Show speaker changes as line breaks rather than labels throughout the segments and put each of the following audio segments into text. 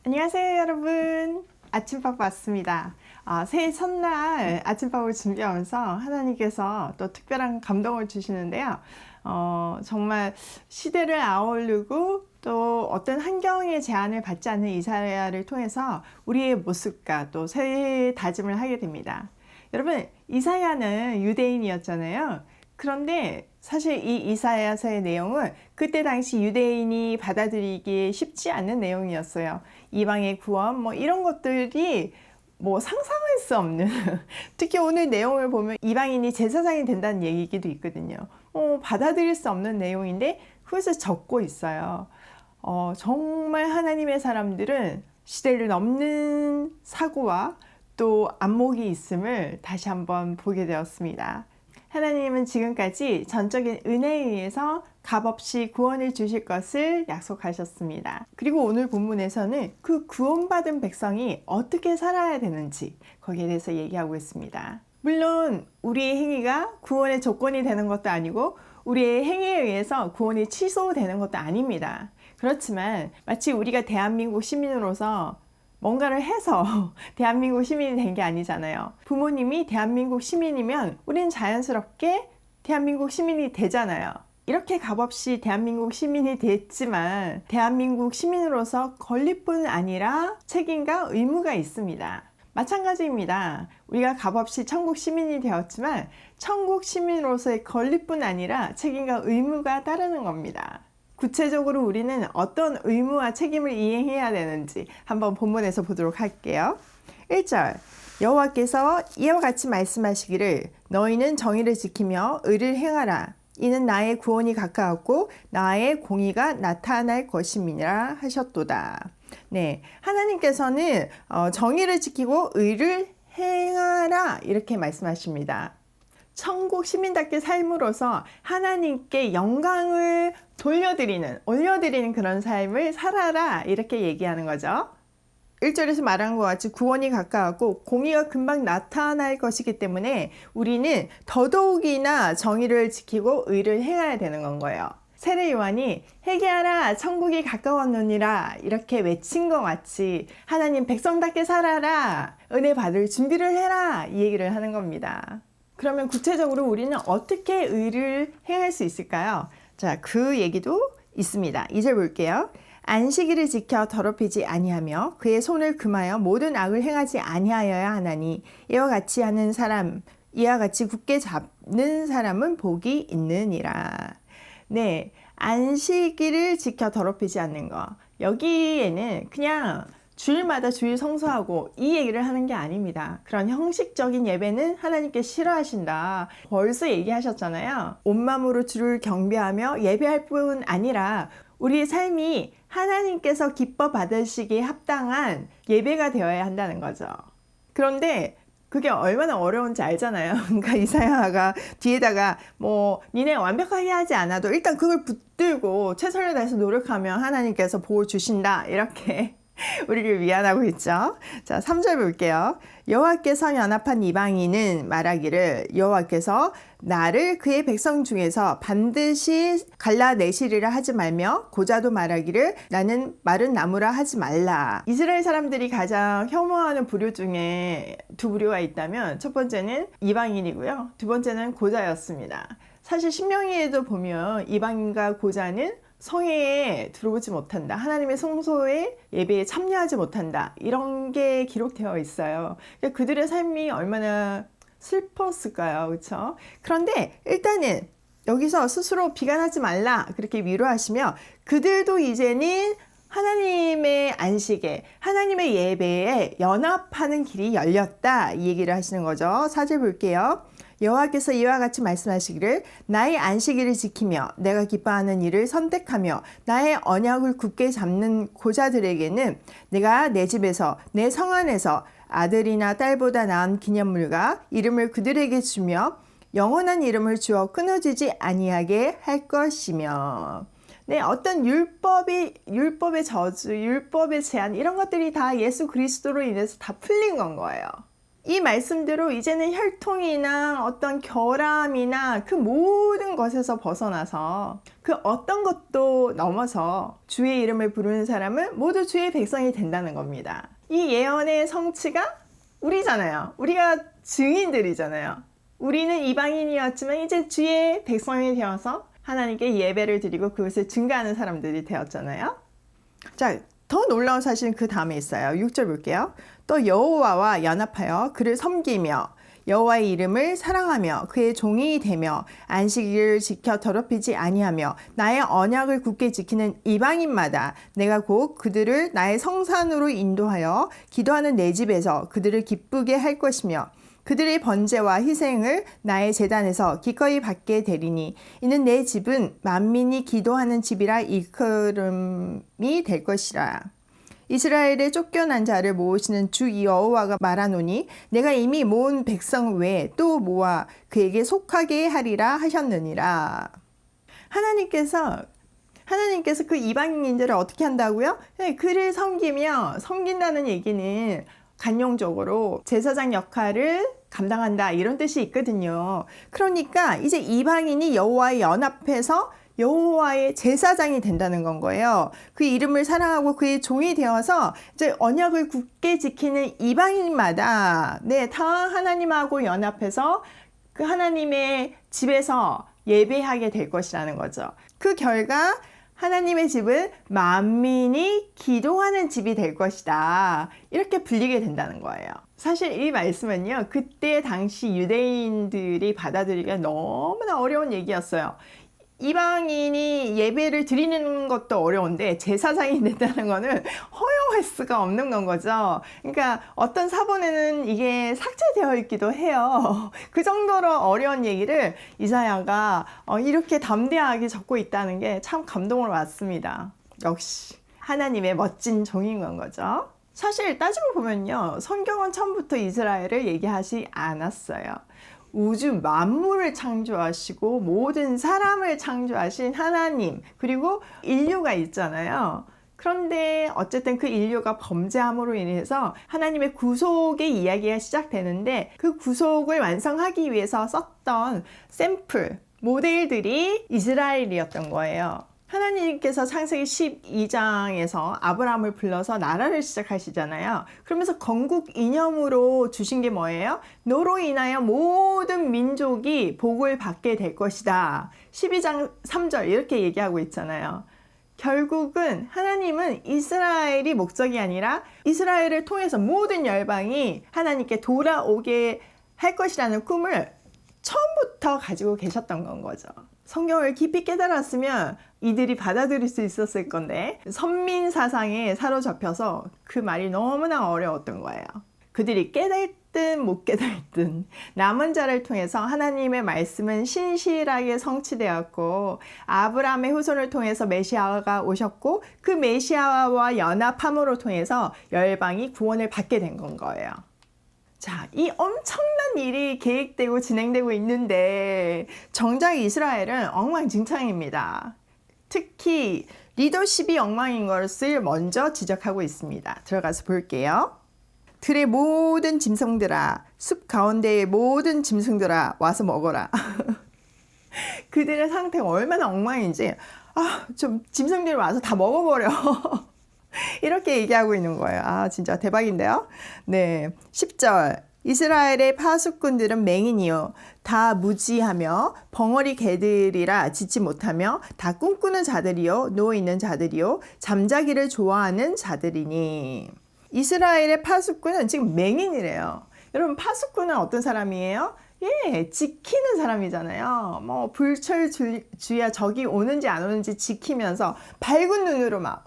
안녕하세요 여러분, 아침밥 왔습니다. 새해 첫날 아침밥을 준비하면서 하나님께서 또 특별한 감동을 주시는데요. 정말 시대를 아우르고 또 어떤 환경의 제한을 받지 않는 이사야를 통해서 우리의 모습과 또 새해 다짐을 하게 됩니다. 여러분, 이사야는 유대인이었잖아요. 그런데 사실 이 이사야서의 내용은 그때 당시 유대인이 받아들이기 쉽지 않은 내용이었어요. 이방의 구원 이런 것들이 상상할 수 없는 특히 오늘 내용을 보면 이방인이 제사장이 된다는 얘기도 있거든요. 받아들일 수 없는 내용인데 그것을 적고 있어요. 정말 하나님의 사람들은 시대를 넘는 사고와 또 안목이 있음을 다시 한번 보게 되었습니다. 하나님은 지금까지 전적인 은혜에 의해서 값없이 구원을 주실 것을 약속하셨습니다. 그리고 오늘 본문에서는 그 구원받은 백성이 어떻게 살아야 되는지 거기에 대해서 얘기하고 있습니다. 물론 우리의 행위가 구원의 조건이 되는 것도 아니고 우리의 행위에 의해서 구원이 취소되는 것도 아닙니다. 그렇지만 마치 우리가 대한민국 시민으로서 뭔가를 해서 대한민국 시민이 된 게 아니잖아요. 부모님이 대한민국 시민이면 우리는 자연스럽게 대한민국 시민이 되잖아요. 이렇게 값없이 대한민국 시민이 됐지만 대한민국 시민으로서 권리뿐 아니라 책임과 의무가 있습니다. 마찬가지입니다. 우리가 값없이 천국 시민이 되었지만 천국 시민으로서의 권리뿐 아니라 책임과 의무가 따르는 겁니다. 구체적으로 우리는 어떤 의무와 책임을 이행해야 되는지 한번 본문에서 보도록 할게요. 1절, 여호와께서 이와 같이 말씀하시기를 너희는 정의를 지키며 의를 행하라. 이는 나의 구원이 가까웠고 나의 공의가 나타날 것임이라 하셨도다. 네, 하나님께서는 정의를 지키고 의를 행하라 이렇게 말씀하십니다. 천국 시민답게 삶으로서 하나님께 영광을 올려드리는 그런 삶을 살아라 이렇게 얘기하는 거죠. 1절에서 말한 것 같이 구원이 가까웠고 공의가 금방 나타날 것이기 때문에 우리는 더더욱이나 정의를 지키고 의를 행해야 되는 건 거예요. 세례 요한이 회개하라 천국이 가까웠느니라 이렇게 외친 것 같이 하나님 백성답게 살아라 은혜 받을 준비를 해라 이 얘기를 하는 겁니다. 그러면 구체적으로 우리는 어떻게 의를 행할 수 있을까요? 자, 그 얘기도 있습니다. 2절 볼게요. 안식일을 지켜 더럽히지 아니하며 그의 손을 금하여 모든 악을 행하지 아니하여야 하나니 이와 같이 굳게 잡는 사람은 복이 있느니라. 네, 안식일을 지켜 더럽히지 않는 거. 여기에는 그냥 주일마다 주일 성수하고 이 얘기를 하는 게 아닙니다. 그런 형식적인 예배는 하나님께 싫어하신다. 벌써 얘기하셨잖아요. 온 마음으로 주를 경배하며 예배할 뿐 아니라 우리의 삶이 하나님께서 기뻐 받으시기에 합당한 예배가 되어야 한다는 거죠. 그런데 그게 얼마나 어려운지 알잖아요. 그러니까 이사야가 뒤에다가 니네 완벽하게 하지 않아도 일단 그걸 붙들고 최선을 다해서 노력하면 하나님께서 복을 주신다 이렇게 우리를 위안하고 있죠. 자, 3절 볼게요. 여호와께서 연합한 이방인은 말하기를 여호와께서 나를 그의 백성 중에서 반드시 갈라내시리라 하지 말며 고자도 말하기를 나는 마른 나무라 하지 말라. 이스라엘 사람들이 가장 혐오하는 부류 중에 두 부류가 있다면 첫 번째는 이방인이고요. 두 번째는 고자였습니다. 사실 신명기에도 보면 이방인과 고자는 성회에 들어오지 못한다. 하나님의 성소의 예배에 참여하지 못한다. 이런 게 기록되어 있어요. 그들의 삶이 얼마나 슬펐을까요? 그렇죠? 그런데 일단은 여기서 스스로 비관하지 말라. 그렇게 위로하시며 그들도 이제는 하나님의 안식에 하나님의 예배에 연합하는 길이 열렸다. 이 얘기를 하시는 거죠. 4절 볼게요. 여호와께서 이와 같이 말씀하시기를 나의 안식일을 지키며 내가 기뻐하는 일을 선택하며 나의 언약을 굳게 잡는 고자들에게는 내가 내 집에서 내 성 안에서 아들이나 딸보다 나은 기념물과 이름을 그들에게 주며 영원한 이름을 주어 끊어지지 아니하게 할 것이며. 네, 어떤 율법의 저주, 율법의 제한 이런 것들이 다 예수 그리스도로 인해서 다 풀린 건 거예요. 이 말씀대로 이제는 혈통이나 어떤 결함이나 그 모든 것에서 벗어나서 그 어떤 것도 넘어서 주의 이름을 부르는 사람은 모두 주의 백성이 된다는 겁니다. 이 예언의 성취가 우리잖아요. 우리가 증인들이잖아요. 우리는 이방인이었지만 이제 주의 백성이 되어서 하나님께 예배를 드리고 그것을 증거하는 사람들이 되었잖아요. 자, 더 놀라운 사실은 그 다음에 있어요. 6절 볼게요. 또 여호와와 연합하여 그를 섬기며 여호와의 이름을 사랑하며 그의 종이 되며 안식일을 지켜 더럽히지 아니하며 나의 언약을 굳게 지키는 이방인마다 내가 곧 그들을 나의 성산으로 인도하여 기도하는 내 집에서 그들을 기쁘게 할 것이며 그들의 번제와 희생을 나의 제단에서 기꺼이 받게 되리니 이는 내 집은 만민이 기도하는 집이라 일컬음이 될 것이라. 이스라엘의 쫓겨난 자를 모으시는 주 여호와가 말하노니 내가 이미 모은 백성 외에 또 모아 그에게 속하게 하리라 하셨느니라. 하나님께서 그 이방인들을 어떻게 한다고요? 그를 섬긴다는 얘기는 간용적으로 제사장 역할을 감당한다 이런 뜻이 있거든요. 그러니까 이제 이방인이 여호와의 연합해서 여호와의 제사장이 된다는 건 거예요. 그 이름을 사랑하고 그의 종이 되어서 이제 언약을 굳게 지키는 이방인마다 다 하나님하고 연합해서 그 하나님의 집에서 예배하게 될 것이라는 거죠. 그 결과 하나님의 집은 만민이 기도하는 집이 될 것이다. 이렇게 불리게 된다는 거예요. 사실 이 말씀은요, 그때 당시 유대인들이 받아들이기가 너무나 어려운 얘기였어요. 이방인이 예배를 드리는 것도 어려운데 제사장이 된다는 거는 허용할 수가 없는 건 거죠. 그러니까 어떤 사본에는 이게 삭제되어 있기도 해요. 그 정도로 어려운 얘기를 이사야가 이렇게 담대하게 적고 있다는 게 참 감동을 받습니다. 역시 하나님의 멋진 종인 건 거죠. 사실 따지고 보면요, 성경은 처음부터 이스라엘을 얘기하지 않았어요. 우주 만물을 창조하시고 모든 사람을 창조하신 하나님, 그리고 인류가 있잖아요. 그런데 어쨌든 그 인류가 범죄함으로 인해서 하나님의 구속의 이야기가 시작되는데 그 구속을 완성하기 위해서 썼던 샘플, 모델들이 이스라엘이었던 거예요. 하나님께서 창세기 12장에서 아브라함을 불러서 나라를 시작하시잖아요. 그러면서 건국 이념으로 주신 게 뭐예요? 너로 인하여 모든 민족이 복을 받게 될 것이다. 12장 3절 이렇게 얘기하고 있잖아요. 결국은 하나님은 이스라엘이 목적이 아니라 이스라엘을 통해서 모든 열방이 하나님께 돌아오게 할 것이라는 꿈을 처음부터 가지고 계셨던 건 거죠. 성경을 깊이 깨달았으면 이들이 받아들일 수 있었을 건데 선민 사상에 사로잡혀서 그 말이 너무나 어려웠던 거예요. 그들이 깨달든 못 깨달든 남은 자를 통해서 하나님의 말씀은 신실하게 성취되었고 아브라함의 후손을 통해서 메시아가 오셨고 그 메시아와 연합함으로 통해서 열방이 구원을 받게 된 건 거예요. 자, 이 엄청난 일이 계획되고 진행되고 있는데 정작 이스라엘은 엉망진창입니다. 특히 리더십이 엉망인 것을 먼저 지적하고 있습니다. 들어가서 볼게요. 들의 모든 짐승들아, 숲 가운데의 모든 짐승들아 와서 먹어라. 그들의 상태가 얼마나 엉망인지 좀 짐승들이 와서 다 먹어버려. 이렇게 얘기하고 있는 거예요. 진짜 대박인데요. 네, 10절. 이스라엘의 파수꾼들은 맹인이요 다 무지하며 벙어리 개들이라 짖지 못하며 다 꿈꾸는 자들이요 누워있는 자들이요 잠자기를 좋아하는 자들이니. 이스라엘의 파수꾼은 지금 맹인이래요. 여러분, 파수꾼은 어떤 사람이에요? 지키는 사람이잖아요. 불철주야 적이 오는지 안 오는지 지키면서 밝은 눈으로 막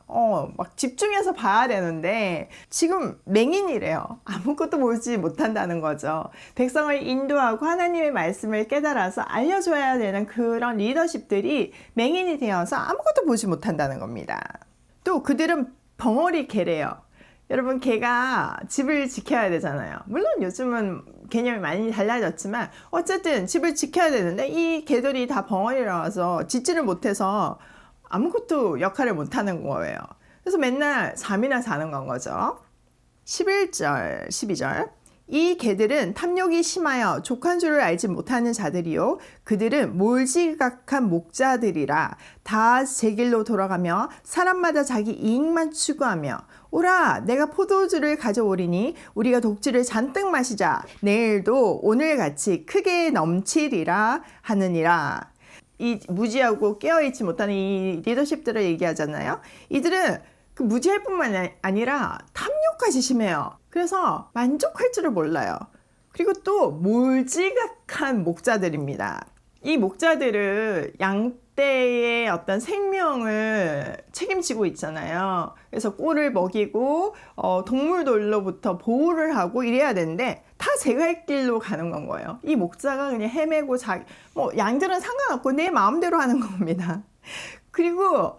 집중해서 봐야 되는데 지금 맹인이래요. 아무것도 보지 못한다는 거죠. 백성을 인도하고 하나님의 말씀을 깨달아서 알려줘야 되는 그런 리더십들이 맹인이 되어서 아무것도 보지 못한다는 겁니다. 또 그들은 벙어리 개래요. 여러분, 개가 집을 지켜야 되잖아요. 물론 요즘은 개념이 많이 달라졌지만 어쨌든 집을 지켜야 되는데 이 개들이 다 벙어리라서 짖지를 못해서 아무것도 역할을 못하는 거예요. 그래서 맨날 잠이나 자는 건 거죠. 11절, 12절. 이 개들은 탐욕이 심하여 족한 줄을 알지 못하는 자들이요 그들은 몰지각한 목자들이라 다 제 길로 돌아가며 사람마다 자기 이익만 추구하며 오라 내가 포도주를 가져오리니 우리가 독주를 잔뜩 마시자 내일도 오늘같이 크게 넘치리라 하느니라. 이 무지하고 깨어있지 못하는 이 리더십들을 얘기하잖아요. 이들은 그 무지할 뿐만 아니라 탐욕까지 심해요. 그래서 만족할 줄을 몰라요. 그리고 또 몰지각한 목자들입니다. 이 목자들은 양떼의 어떤 생명을 책임지고 있잖아요. 그래서 꼴을 먹이고 동물들로부터 보호를 하고 이래야 되는데 다 제 갈 길로 가는 건 거예요. 이 목자가 그냥 헤매고 양들은 상관없고 내 마음대로 하는 겁니다. 그리고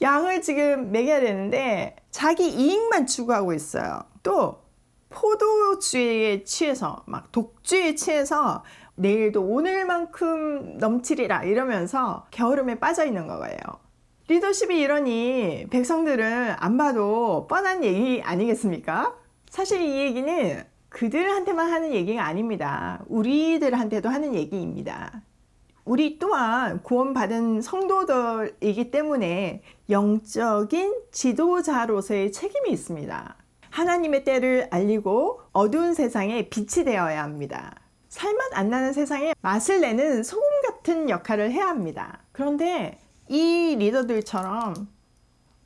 양을 지금 먹여야 되는데 자기 이익만 추구하고 있어요. 또 포도주에 취해서 막 독주에 취해서 내일도 오늘만큼 넘치리라 이러면서 게으름에 빠져 있는 거예요. 리더십이 이러니 백성들은 안 봐도 뻔한 얘기 아니겠습니까? 사실 이 얘기는 그들한테만 하는 얘기가 아닙니다. 우리들한테도 하는 얘기입니다. 우리 또한 구원받은 성도들이기 때문에 영적인 지도자로서의 책임이 있습니다. 하나님의 때를 알리고 어두운 세상에 빛이 되어야 합니다. 살맛 안 나는 세상에 맛을 내는 소금 같은 역할을 해야 합니다. 그런데 이 리더들처럼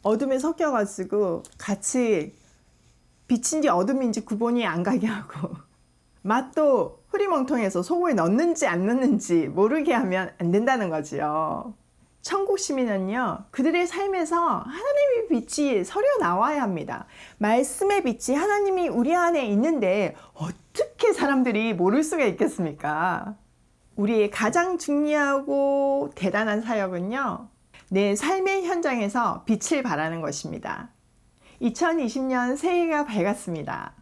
어둠에 섞여가지고 같이 빛인지 어둠인지 구분이 안 가게 하고 맛도 흐리멍텅해서 소금에 넣는지 안 넣는지 모르게 하면 안 된다는 거지요. 천국 시민은요 그들의 삶에서 하나님의 빛이 서려 나와야 합니다. 말씀의 빛이 하나님이 우리 안에 있는데 어떻게 사람들이 모를 수가 있겠습니까? 우리의 가장 중요하고 대단한 사역은요 내 삶의 현장에서 빛을 발하는 것입니다. 2020년 새해가 밝았습니다.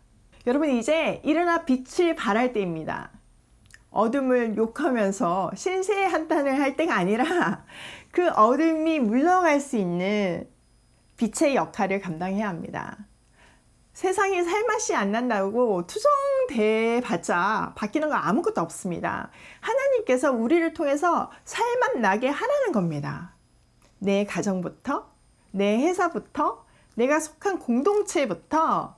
여러분 이제 일어나 빛을 발할 때입니다. 어둠을 욕하면서 신세의 한탄을 할 때가 아니라 그 어둠이 물러갈 수 있는 빛의 역할을 감당해야 합니다. 세상이 살맛이 안 난다고 투정대봤자 바뀌는 거 아무것도 없습니다. 하나님께서 우리를 통해서 살맛 나게 하라는 겁니다. 내 가정부터, 내 회사부터, 내가 속한 공동체부터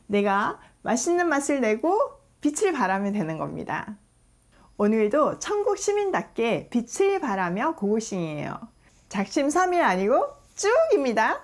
내가 맛있는 맛을 내고 빛을 발하면 되는 겁니다. 오늘도 천국 시민답게 빛을 발하며 고고싱이에요. 작심 삼일 아니고 쭉입니다.